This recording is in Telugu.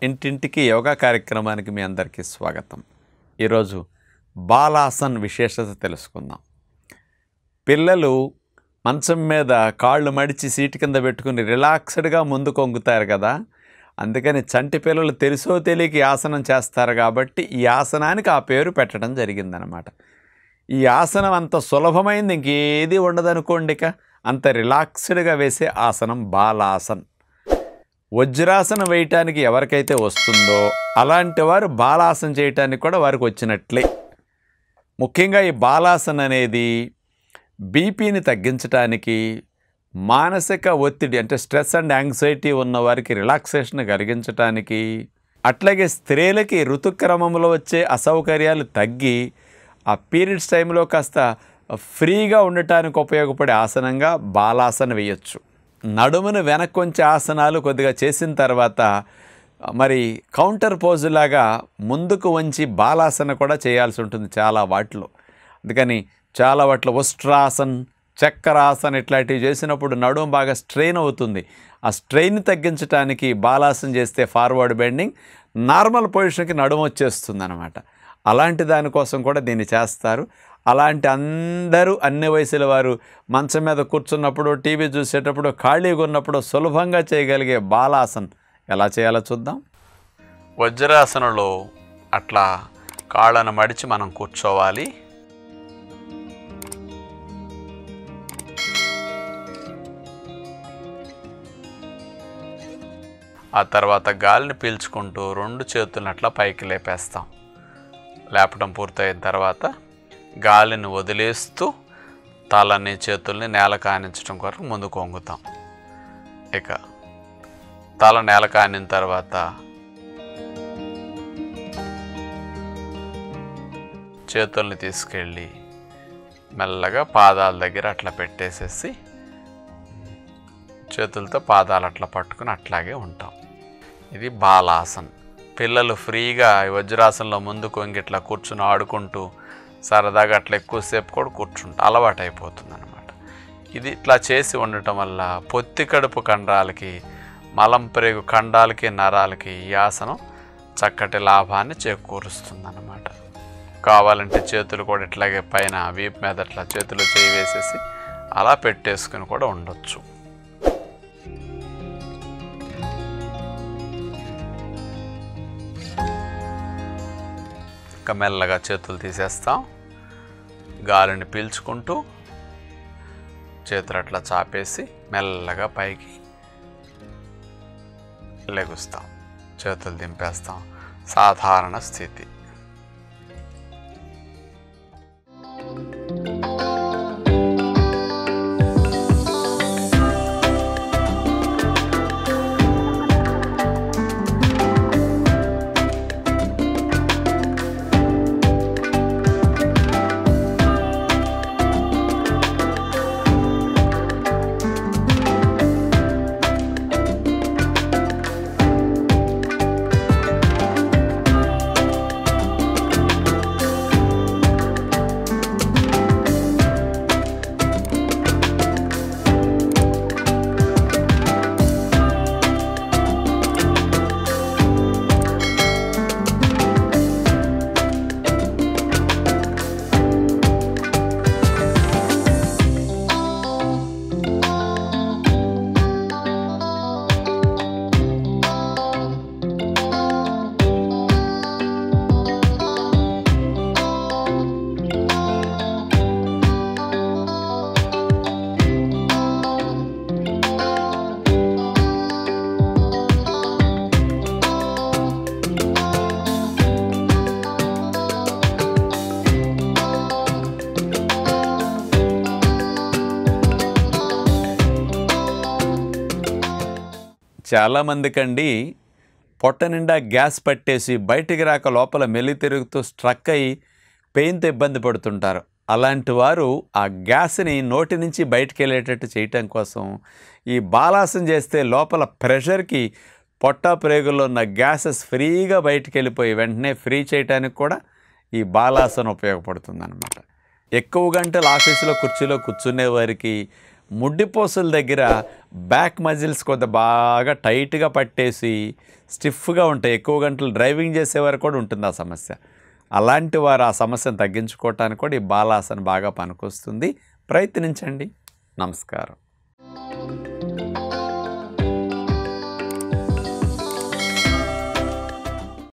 ఇంటింటికి యోగా కార్యక్రమానికి మీ అందరికీ స్వాగతం. ఈరోజు బాలాసన్ విశేషత తెలుసుకుందాం. పిల్లలు మంచం మీద కాళ్ళు మడిచి సీటు కింద పెట్టుకుని రిలాక్స్డ్గా ముందు కొంగుతారు కదా, అందుకని చంటి పిల్లలు తెలుసో తెలియక ఆసనం చేస్తారు కాబట్టి ఈ ఆసనానికి ఆ పేరు పెట్టడం జరిగిందనమాట. ఈ ఆసనం అంత సులభమైంది ఇంకేది ఉండదనుకోండి, అంత రిలాక్స్డ్గా వేసే ఆసనం బాలాసన్. వజ్రాసనం వేయటానికి ఎవరికైతే వస్తుందో అలాంటి వారు బాలాసనం చేయటానికి కూడా వారికి వచ్చినట్లే. ముఖ్యంగా ఈ బాలాసన్ అనేది బీపీని తగ్గించడానికి, మానసిక ఒత్తిడి అంటే స్ట్రెస్ అండ్ యాంగ్జైటీ ఉన్న వారికి రిలాక్సేషన్ కలిగించడానికి, అట్లాగే స్త్రీలకి ఋతుక్రమంలో వచ్చే అసౌకర్యాలు తగ్గి ఆ పీరియడ్స్ టైంలో కాస్త ఫ్రీగా ఉండటానికి ఉపయోగపడే ఆసనంగా బాలాసన వేయచ్చు. నడుమును వెనక్కి వంచే ఆసనాలు కొద్దిగా చేసిన తర్వాత మరి కౌంటర్ పోజులాగా ముందుకు వంచి బాలాసన కూడా చేయాల్సి ఉంటుంది చాలా వాటిలో. అందుకని చాలా వాటిలో ఉష్ట్రాసన్, చక్రాసన్ ఇట్లాంటివి చేసినప్పుడు నడుము బాగా స్ట్రెయిన్ అవుతుంది. ఆ స్ట్రెయిన్ తగ్గించడానికి బాలాసన చేస్తే ఫార్వర్డ్ బెండింగ్ నార్మల్ పొజిషన్కి నడుము వచ్చేస్తుంది అనమాట. అలాంటి దానికోసం కూడా దీన్ని చేస్తారు. అలాంటి అందరూ అన్ని వయసుల వారు మంచం మీద కూర్చున్నప్పుడు, టీవీ చూసేటప్పుడు, ఖాళీగా ఉన్నప్పుడు సులభంగా చేయగలిగే బాలాసన్ ఎలా చేయాలో చూద్దాం. వజ్రాసనంలో అట్లా కాళ్ళను మడిచి మనం కూర్చోవాలి. ఆ తర్వాత గాలిని పీల్చుకుంటూ రెండు చేతులను అట్లా పైకి లేపేస్తాం. లేపడం పూర్తయిన తర్వాత గాలిని వదిలేస్తూ తలని చేతుల్ని నేల కానించడం కొరకు ముందుకు వంగుతాం. ఇక తల నేల కానిన తర్వాత చేతుల్ని తీసుకెళ్ళి మెల్లగా పాదాల దగ్గర అట్లా పెట్టేసేసి చేతులతో పాదాలు అట్లా పట్టుకుని అట్లాగే ఉంటాం. ఇది బాలాసన్. పిల్లలు ఫ్రీగా వజ్రాసనంలో ముందుకు వంగి ఇట్లా కూర్చుని ఆడుకుంటూ సరదాగా అట్లా ఎక్కువసేపు కూడా కూర్చుంటా అలవాటు అయిపోతుంది అనమాట. ఇది ఇట్లా చేసి ఉండటం వల్ల పొత్తి కడుపు కండరాలకి, మలం ప్రేగు ఖండాలకి, నరాలకి ఈ ఆసనం చక్కటి లాభాన్ని చేకూరుస్తుంది అన్నమాట. కావాలంటే చేతులు కూడా ఇట్లాగే పైన వీపు మీద అట్లా చేతులు చేయి వేసేసి అలా పెట్టేసుకుని కూడా ఉండొచ్చు. ఇంకా మెల్లగా చేతులు తీసేస్తాం. గాలిని పీల్చుకుంటూ చేతులు అట్లా చాపేసి మెల్లగా పైకి లెగుస్తాం. చేతులు దింపేస్తాం. సాధారణ స్థితి. చాలామందికండి పొట్ట నిండా గ్యాస్ పట్టేసి బయటికి రాక లోపల మెల్లి తిరుగుతూ స్ట్రక్ అయ్యి పెయిన్తో ఇబ్బంది పడుతుంటారు. అలాంటి వారు ఆ గ్యాస్ని నోటి నుంచి బయటికి వెళ్ళేటట్టు చేయటం కోసం ఈ బాలాసన చేస్తే లోపల ప్రెషర్కి పొట్ట ప్రేగుల్లో ఉన్న గ్యాసెస్ ఫ్రీగా బయటికి వెళ్ళిపోయి వెంటనే ఫ్రీ చేయడానికి కూడా ఈ బాలాసన ఉపయోగపడుతుంది అన్నమాట. ఎక్కువ గంటలు ఆఫీసులో కుర్చీలో కూర్చునే వారికి ముడ్డిపోసుల దగ్గర బ్యాక్ మజిల్స్ కొద్దిగా బాగా టైట్గా పట్టేసి స్టిఫ్గా ఉంటాయి. ఎక్కువ గంటలు డ్రైవింగ్ చేసేవారు కూడా ఉంటుంది ఆ సమస్య. అలాంటి వారు ఆ సమస్యను తగ్గించుకోవటానికి కూడా ఈ బాలాసన్ బాగా పనికొస్తుంది. ప్రయత్నించండి. నమస్కారం.